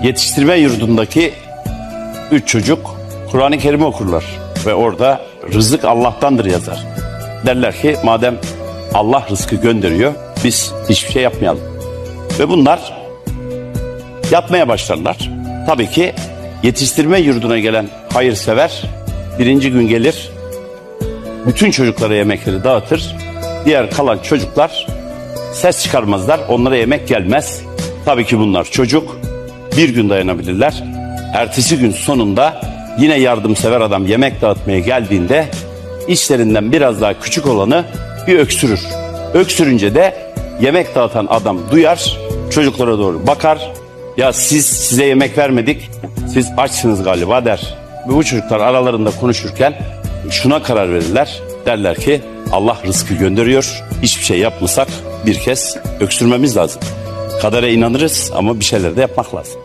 Yetiştirme yurdundaki 3 çocuk Kur'an-ı Kerim okurlar ve orada rızık Allah'tandır yazar. Derler ki madem Allah rızkı gönderiyor biz hiçbir şey yapmayalım. Ve bunlar yapmaya başlarlar. Tabii ki yetiştirme yurduna gelen hayırsever birinci gün gelir, bütün çocuklara yemekleri dağıtır. Diğer kalan çocuklar ses çıkarmazlar, onlara yemek gelmez. Tabii ki bunlar çocuk, bir gün dayanabilirler. Ertesi gün sonunda yine yardımsever adam yemek dağıtmaya geldiğinde içlerinden biraz daha küçük olanı bir öksürür. Öksürünce de yemek dağıtan adam duyar, çocuklara doğru bakar. Ya size yemek vermedik, siz açsınız galiba der. Ve bu çocuklar aralarında konuşurken şuna karar verirler. Derler ki Allah rızkı gönderiyor. Hiçbir şey yapmasak bir kez öksürmemiz lazım. Kadere inanırız ama bir şeyler de yapmak lazım.